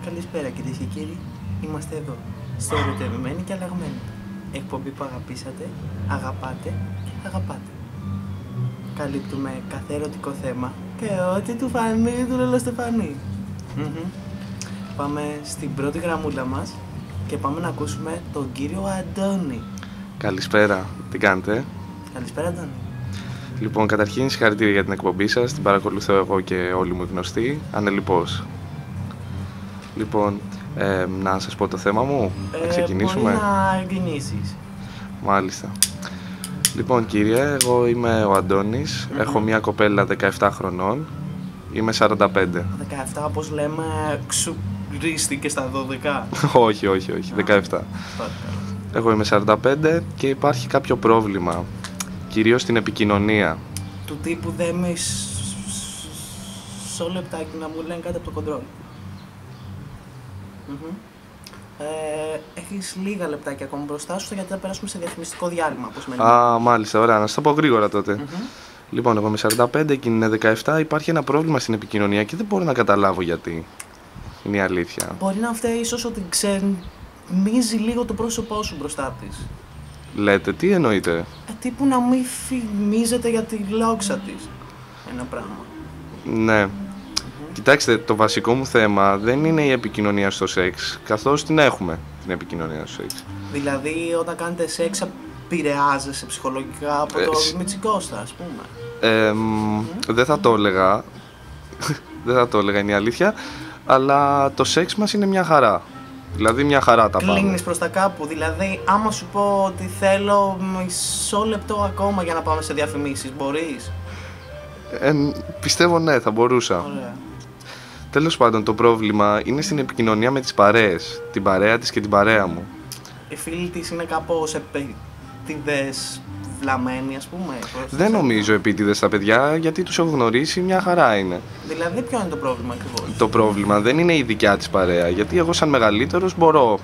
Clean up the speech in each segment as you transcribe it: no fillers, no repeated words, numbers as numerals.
Καλησπέρα κυρίες και κύριοι. Είμαστε εδώ, στο ερωτευμένοι και αλλαγμένοι. Εκπομπή που αγαπήσατε, αγαπάτε και αγαπάτε. Καλύπτουμε κάθε ερωτικό θέμα και ό,τι του φανεί του λελοστεφανεί. Πάμε στην πρώτη γραμμούλα μας και πάμε να ακούσουμε τον κύριο Αντώνη. Καλησπέρα, τι κάνετε? Καλησπέρα Αντώνη. Λοιπόν, καταρχήν συγχαρητήρια για την εκπομπή σας, την παρακολουθώ εγώ και όλοι μου οι γνωστοί, ανελιπώς. Λοιπόν, να σας πω το θέμα μου, να ξεκινήσουμε. Μπορεί να εγκινήσεις. Μάλιστα. Λοιπόν κύριε, εγώ είμαι ο Αντώνης, έχω μια κοπέλα 17 χρονών, είμαι 45. 17 όπως λέμε ξουρίστηκε στα 12. όχι, 17. Εγώ είμαι 45 και υπάρχει κάποιο πρόβλημα, κυρίως στην επικοινωνία. Του τύπου δεν μισό λεπτάκι να μου λένε κάτι από το κοντρόλ. Έχεις λίγα λεπτάκια ακόμα μπροστά σου γιατί θα περάσουμε σε διαφημιστικό διάλειμμα. Μάλιστα, ωραία, να σας το πω γρήγορα τότε. Λοιπόν, εγώ είμαι 45, εκείνη είναι 17, υπάρχει ένα πρόβλημα στην επικοινωνία και δεν μπορώ να καταλάβω γιατί. Είναι η αλήθεια. Μπορεί να φταίει ίσως ότι ξεμίζει λίγο το πρόσωπό σου μπροστά της. Λέτε, τι εννοείτε? Τύπου να μην φημίζεται για τη λόξα της. Ένα πράγμα. Ναι. Κοιτάξτε, το βασικό μου θέμα δεν είναι η επικοινωνία στο σεξ, καθώς την έχουμε, την επικοινωνία στο σεξ. Δηλαδή, όταν κάνετε σεξ, επηρεάζεσαι ψυχολογικά από το Μητσικώστα, ας πούμε. Δεν θα το έλεγα, δεν θα το έλεγα, είναι η αλήθεια, αλλά το σεξ μας είναι μια χαρά. Δηλαδή, μια χαρά τα πάμε. Κλείνεις προς τα κάπου, δηλαδή, άμα σου πω ότι θέλω μισό λεπτό ακόμα για να πάμε σε διαφημίσεις, μπορείς? Πιστεύω ναι, θα μπορούσα. Ωραία. Τέλος πάντων, το πρόβλημα είναι στην επικοινωνία με τις παρέες. Την παρέα της και την παρέα μου. Οι φίλοι της είναι κάπως επίτηδες βλαμμένοι, ας πούμε. Δεν νομίζω επίτηδες τα παιδιά, γιατί τους έχω γνωρίσει, μια χαρά είναι. Δηλαδή, ποιο είναι το πρόβλημα ακριβώς? Το πρόβλημα δεν είναι η δικιά της παρέα, γιατί εγώ σαν μεγαλύτερος μπορώ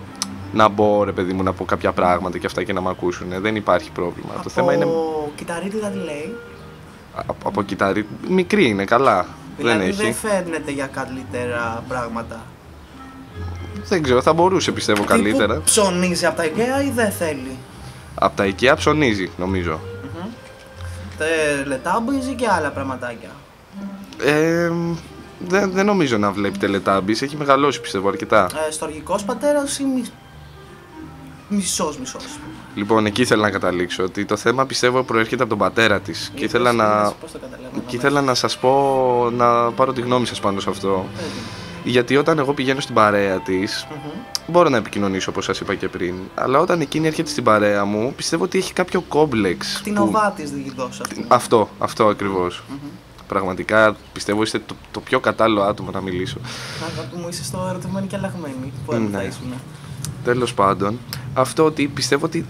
να μπω, ρε παιδί μου, να πω κάποια πράγματα και αυτά και να μ' ακούσουν. Δεν υπάρχει πρόβλημα. Από το θέμα είναι... κυταρίτιδα τι λέει? Από κυταρίτιδα, μικρή είναι, καλά. Δηλαδή δεν φαίνεται για καλύτερα πράγματα. Δεν ξέρω, θα μπορούσε πιστεύω καλύτερα. Ψωνίζει από τα IKEA ή δεν θέλει? Από τα IKEA ψωνίζει, νομίζω. Τελετάμπιζ και άλλα πραγματάκια. Δεν νομίζω να βλέπει τελετάμπις, έχει μεγαλώσει πιστεύω αρκετά. Στοργικός πατέρας ή μισός. Λοιπόν, εκεί ήθελα να καταλήξω, ότι το θέμα πιστεύω προέρχεται από τον πατέρα της και ήθελα να σας πω, να πάρω τη γνώμη σας πάνω σε αυτό. Γιατί όταν εγώ πηγαίνω στην παρέα της, μπορώ να επικοινωνήσω όπως σας είπα και πριν, αλλά όταν εκείνη έρχεται στην παρέα μου, πιστεύω ότι έχει κάποιο κόμπλεξ. Την οβά της διδός αυτή. Αυτό ακριβώς. Πραγματικά πιστεύω είστε το πιο κατάλληλο άτομο να μιλήσω. Αγάπη μου, είσαι στο ερωτευμένοι και αλλαγμένοι. Πού θα ήσουν? Τέλος πάντων, αυτό ότι πιστεύω ότι,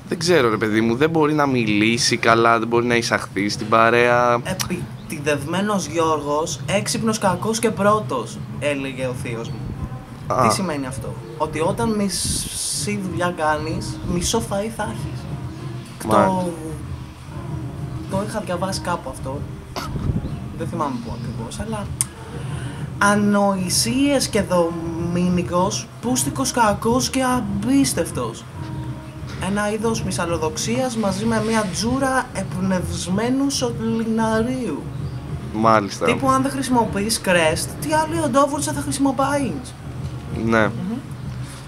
δεν ξέρω ρε παιδί μου, δεν μπορεί να μιλήσει καλά, δεν μπορεί να εισαχθεί στην παρέα. Επιτιδευμένος Γιώργος, έξυπνος, κακός και πρώτος, έλεγε ο θείος μου. Τι σημαίνει αυτό? Ότι όταν μισή δουλειά κάνεις, μισό φαΐ θα έχεις. Το είχα διαβάσει κάπου αυτό, δεν θυμάμαι πού ακριβώς, αλλά... Ανοησίες και δομήνικος, πούστικος, κακός και απίστευτος. Ένα είδος μυσαλλοδοξίας μαζί με μια τζούρα εμπνευσμένου σωληναρίου. Μάλιστα. Τύπου αν δεν χρησιμοποιείς κρέστ, τι άλλη οντόβουρτσα θα χρησιμοποιείς? Ναι.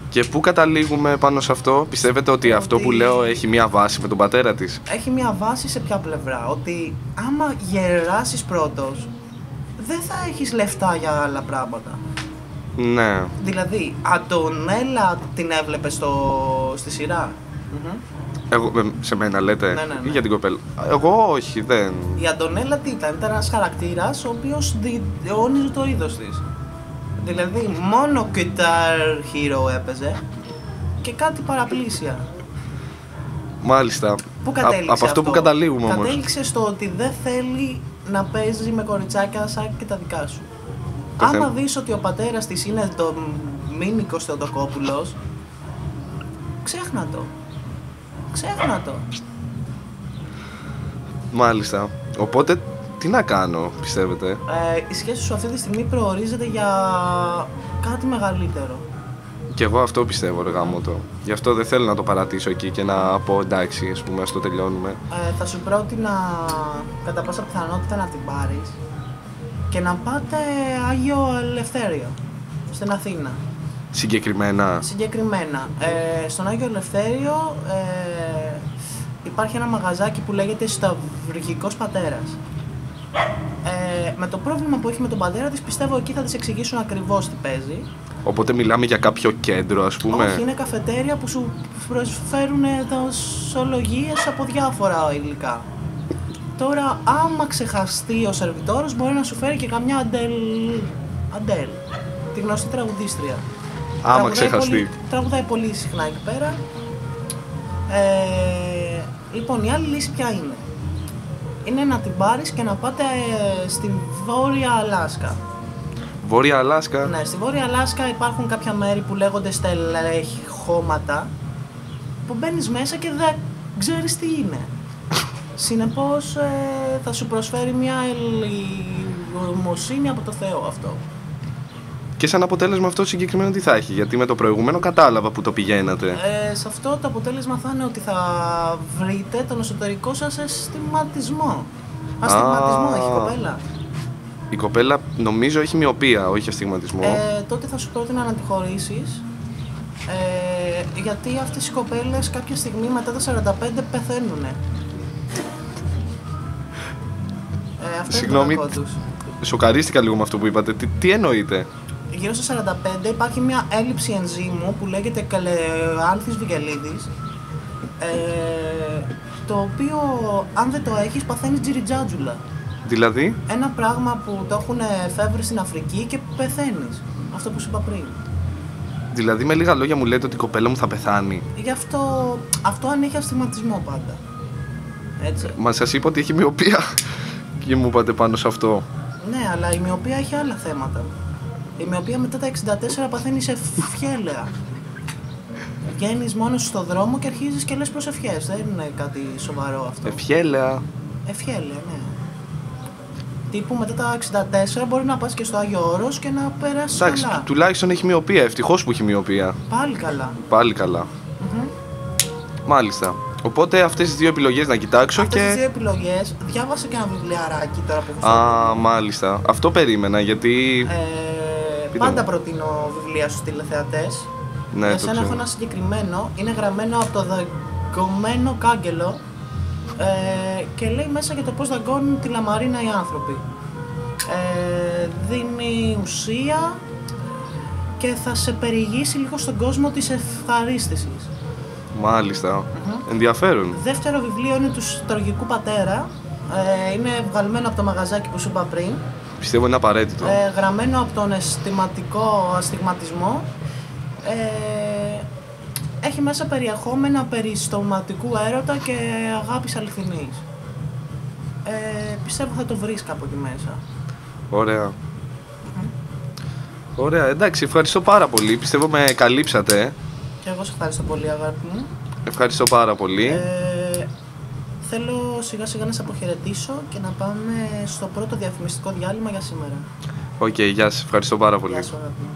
Και πού καταλήγουμε πάνω σε αυτό? Πιστεύετε ότι αυτό που λέω έχει μια βάση με τον πατέρα της? Έχει μια βάση σε ποια πλευρά? Ότι άμα γεράσεις πρώτος, δεν θα έχεις λεφτά για άλλα πράγματα. Ναι. Δηλαδή, Αντωνέλα την έβλεπε στη σειρά? Εγώ, σε μένα λέτε? Ναι. Ή για την κοπέλα? Εγώ όχι, δεν. Η Αντωνέλα τι ήταν? Ήταν ένας χαρακτήρας ο οποίος διαιώνιζε το είδος της. Δηλαδή, μόνο Guitar Hero έπαιζε και κάτι παραπλήσια. Μάλιστα. Πού κατέληξε από αυτό που καταλήγουμε όμως? Κατέληξε στο ότι δεν θέλει να παίζει με κοριτσάκια σαν και τα δικά σου. Άμα δεις ότι ο πατέρας της είναι το Μήνικος Θεοτοκόπουλος, ξέχνα το. Μάλιστα. Οπότε τι να κάνω, πιστεύετε? Η σχέση σου αυτή τη στιγμή προορίζεται για κάτι μεγαλύτερο. Και εγώ αυτό πιστεύω, ρε γαμώτο. Γι' αυτό δεν θέλω να το παρατήσω εκεί και να πω εντάξει, ας πούμε, ας το τελειώνουμε. Θα σου πρότεινα κατά πάσα πιθανότητα να την πάρεις και να πάτε Άγιο Ελευθέριο, στην Αθήνα. Συγκεκριμένα. Στον Άγιο Ελευθέριο υπάρχει ένα μαγαζάκι που λέγεται Σταυργικός Πατέρας. Με το πρόβλημα που έχει με τον πατέρα της, πιστεύω εκεί θα της εξηγήσουν ακριβώς τι παίζει. Οπότε μιλάμε για κάποιο κέντρο, ας πούμε. Όχι, είναι καφετέρια που σου προσφέρουν δοσολογίες από διάφορα υλικά. Τώρα, άμα ξεχαστεί ο σερβιτόρος, μπορεί να σου φέρει και καμιά Αντέλ, τη γνωστή τραγουδίστρια. Άμα ξεχαστεί. Τραγουδάει πολύ συχνά εκεί πέρα. Λοιπόν, η άλλη λύση ποια είναι? Είναι να την πάρεις και να πάτε στη Βόρεια Αλάσκα. Βόρεια Αλάσκα. Ναι, στη Βόρεια Αλάσκα υπάρχουν κάποια μέρη που λέγονται στελεχώματα που μπαίνεις μέσα και δεν ξέρεις τι είναι. Συνεπώς θα σου προσφέρει μια ελεημοσύνη από το Θεό αυτό. Και σαν αποτέλεσμα αυτό συγκεκριμένο τι θα έχει? Γιατί με το προηγούμενο κατάλαβα που το πηγαίνατε. Σε αυτό το αποτέλεσμα θα είναι ότι θα βρείτε τον εσωτερικό σας αισθηματισμό. Αστιγματισμό έχει η κοπέλα. Η κοπέλα νομίζω έχει μοιοπία, όχι αστιγματισμό. Τότε θα σου πρότεινα να τη χωρίσεις. Γιατί αυτές οι κοπέλες κάποια στιγμή μετά τα 45 πεθαίνουνε. Συγγνώμη, σοκαρίστηκα λίγο με αυτό που είπατε. Τι εννοείτε? Γύρω στα 45 υπάρχει μια έλλειψη ενζύμου που λέγεται καλεάνθης βικελίδης, το οποίο αν δεν το έχεις παθαίνεις τζιριτζάτζουλα. Δηλαδή? Ένα πράγμα που το έχουν εφεύρει στην Αφρική και πεθαίνεις. Αυτό που σου είπα πριν. Δηλαδή με λίγα λόγια μου λέτε ότι η κοπέλα μου θα πεθάνει? Γι' αυτό αν έχει αστιγματισμό πάντα. Έτσι. Μα σας είπα ότι έχει μοιοπία και μου είπατε πάνω σε αυτό. Ναι, αλλά η μοιοπία έχει άλλα θέματα. Η μοιοπία μετά τα 64 παθαίνει σε φιέλαια. Βγαίνεις μόνος σου στον δρόμο και αρχίζεις και λες προσευχές. Δεν είναι κάτι σοβαρό αυτό. Ευχέλαια. Ευχέλαια, ναι. Τύπου μετά τα 64 μπορεί να πας και στο Άγιο Όρος και να περάσεις καλά. Εντάξει, τουλάχιστον έχει μοιοπία. Ευτυχώς που έχει μοιοπία. Πάλι καλά. Πάλι καλά. Μάλιστα. Οπότε αυτές τις δύο επιλογές να κοιτάξω αυτές και... τις δύο επιλογές, διάβασα και ένα βιβλιαράκι τώρα που έχω μάλιστα. Αυτό περίμενα γιατί... πάντα προτείνω βιβλία στους τηλεθεατές. Ναι, για σένα έχω ένα συγκεκριμένο, είναι γραμμένο από το δαγκωμένο κάγκελο και λέει μέσα για το πώς δαγκώνουν τη λαμαρίνα οι άνθρωποι. Δίνει ουσία και θα σε περιηγήσει λίγο στον κόσμο της ευχαρίστησης. Μάλιστα. Ενδιαφέρον. Δεύτερο βιβλίο είναι του Σταυργικού Πατέρα. Είναι βγαλμένο από το μαγαζάκι που σου είπα πριν. Πιστεύω είναι απαραίτητο. Γραμμένο από τον αισθηματικό αστιγματισμό. Έχει μέσα περιεχόμενα περί στοματικού έρωτα και αγάπης αληθινής. Πιστεύω θα το βρεις κάπου εκεί μέσα. Ωραία. Ωραία, εντάξει, ευχαριστώ πάρα πολύ. Πιστεύω με καλύψατε. Και εγώ σε ευχαριστώ πολύ, αγάπη μου. Ευχαριστώ πάρα πολύ. Θέλω σιγά σιγά να σε αποχαιρετήσω και να πάμε στο πρώτο διαφημιστικό διάλειμμα για σήμερα. Οκ, γεια σας, ευχαριστώ πάρα πολύ. Γεια σου, αγάπη μου.